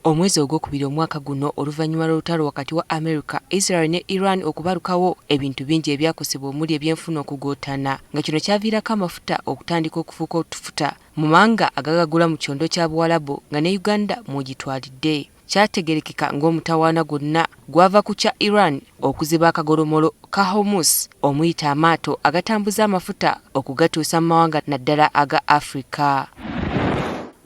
Omwezi ogwokubiri omwaka guno oluvannyuma lw'olutalo wakati wa America, Israel ne Iran okubalukawo ebintu bingi ebyakosebwa omuli ebyenfuna okugootana nga kino kyaviirako amafuta okutandika okufuuka otufuta mu mawanga agagagula mu kyondo kya Buwalabu nga ne Uganda mw'ogitwalidde. Kyategerekeka ng'omutawaana gwonna gwava ku kya Iran okuziba akagolomolo ka Hormuz omuyita amaato agatambuza amafuta okugatuusa mu mawanga naddala aga Afrika.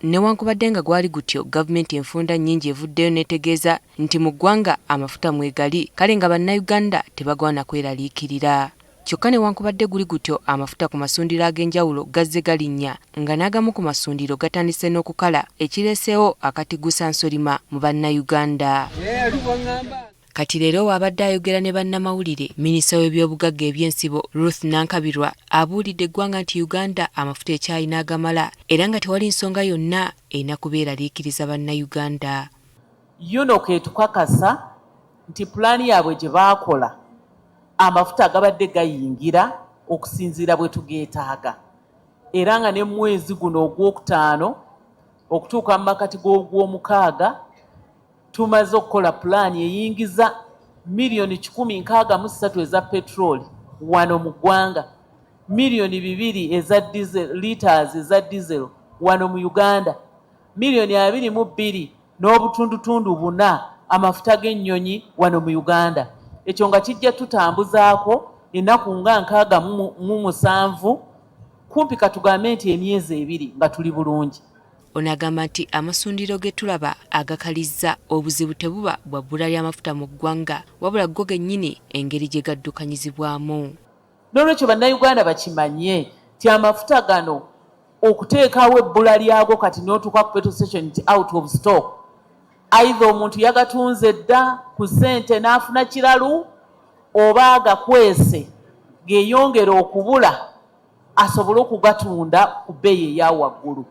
Newankubadde nga gwali gutyo, gavumenti enfunda nnyingi evuddeyo n'etegeeza nti mu ggwanga amafuta mwegali kale nga bannayuganda tebagwana kweraliikirira. Kyokka newankubadde guli gutyo, amafuta ku masundiro ag'enjawulo gazze galinnya nga n'agamu ku masundiro gatandise n'okukala, ekireeseewo akatigusa nsolima mu bannayuganda. Kati leero wabadde ayogera ne bannamawulire, minisita w'ebyobugagga ebyensibo Ruth Nankabirwa abuulidde eggwanga nti Uganda amafuta ekyalina agamala era nga tewali nsonga yonna erina kubeeraliikiriza bannayuganda. UNOC etukakasa nti pulaani yaabwe gye baakola amafuta agabadde gayingira okusinziira bwe tugeetaaga, era nga ne mwezi guno ogwokutaano okutuuka mu makati g'ogwomukaaga tumaze okukola pulaani eyingiza miliyoni 163 eza petroli wano mu ggwanga, miliyoni 2 eza liters eza diesel wano mu Uganda, miliyoni 22 n'obutundutundu 4 amafuta g'ennyonyi wano mu Uganda. Ekyo nga kijja tutambuzaako ennaku nga 67 kumpi katugambe nti emyezi 2 nga tuli bulungi. Ono agamba nti amasundiro ge tulaba agakalizza obuzibu tebuba bwa bbula ly'amafuta mu ggwanga wabula go gennyini engeri gye gaddukanyizibwamu. N'olwekyo bannayuganda bakimanye nti amafuta gano okuteekawo ebbula lyago kati n'otuuka ku petrol station nti out of stock, either omuntu yagatunze dda ku ssente n'afuna kiralu oba agakwese geeyongera okubula asobole okugatunda ku bbeeyi eya waggulu.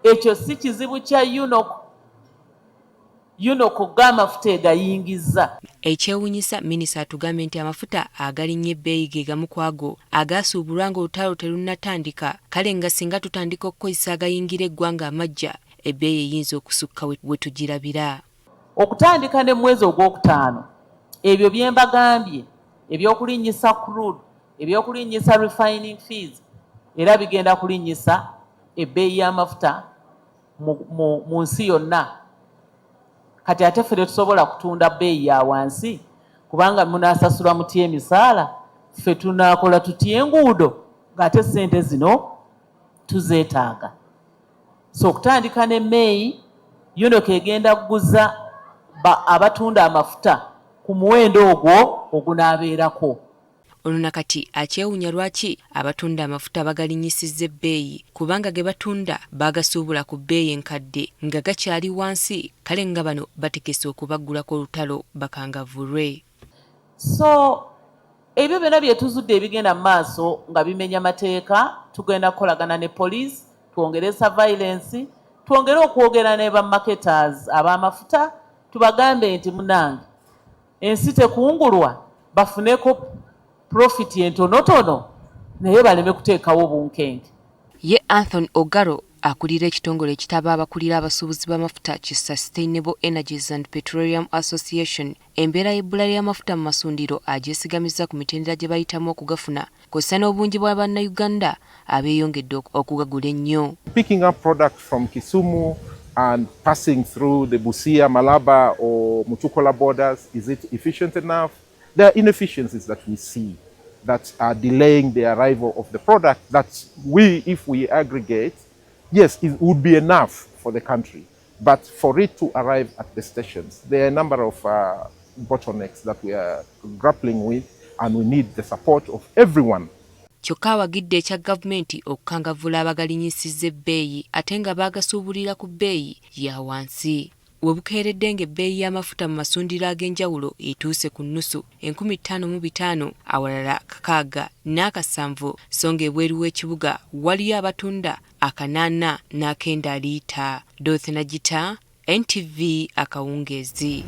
Ekyo si kizibu kya UNOC g'amafuta egayingizza. Ekyewuunyisa, minisita atugambye nti amafuta agalinnye ebbeeyi ge gamu ku ago agaasuubulwa ng'olutalo terunnatandika, kale nga singa tutandika okukozesa agayingira eggwanga amagya, ebbeeyi eyinza okusukka we tugirabira. Okutandika ne mwezi ogwokutaano, ebyo bye mbagambye ebyokulinnyisa crude, ebyokulinnyisa refining fees, era bigenda kulinnyisa ebbeeyi y'amafuta mu nsi yonna. Kati ate ffe tetusobola kutunda bbeeyi ya wansi kubanga munaasasula mutya emisaala, ffe tunaakola tutya enguudo ng'ate ssente zino tuzeetaaga. So okutandika ne May, UNOC egenda kuguza abatunda amafuta ku muwendo ogwo ogunaabeerako. Ono nakati akyewuunya lwaki abatunda amafuta bagalinnyisizza ebbeeyi kubanga ge batunda bagasuubula ku bbeeyi enkadde nga gakyali wansi, kale nga bano bategese okubaggulako olutalo bakangavvulwe. So ebyo byonna bye tuzudde ebigenda mu maaso nga bimenya mateeka, tugenda kukolagana ne police, twongere surveillance, twongere okwogera ne bamarketers ab'amafuta tubagambe nti munange ensi tekungulwa, bafuneko profit entonotono naye baleme kuteekawo bunkenge. Ye Anthony Ogaro akulira ekitongole ekitaba abakulira abasuubuzi b'amafuta ki Sustainable Energies and Petroleum Association, embeera y'ebbula ly'amafuta mu masundiro agyesigamiza ku mitendera gye bayitamu okugafuna kw'ossa n'obungi bwa bannayuganda abeeyongedde okugagula ennyo. Picking up products from Kisumu and passing through the Busia, Malaba or Mutukola borders, is it efficient enough? There are inefficiencies that we see that are delaying the arrival of the product that if we aggregate, yes, it would be enough for the country. But for it to arrive at the stations, there are a number of bottlenecks that we are grappling with, and we need the support of everyone. Kyokka awagidde ekya gavumenti okukangavvula abagalinyisizza ebbeeyi ate nga baagasuubulira ku bbeeyi ya wansi. Webukeeredde ng'ebbeeyi y'amafuta mu masundiro ag'enjawulo etuuse ku nnusu 55,000 awalala 607, so ng'ebweru w'ekibuga waliyo abatunda 8 n'akenda liita. Dorothy Nagita, NTV Akawungeezi.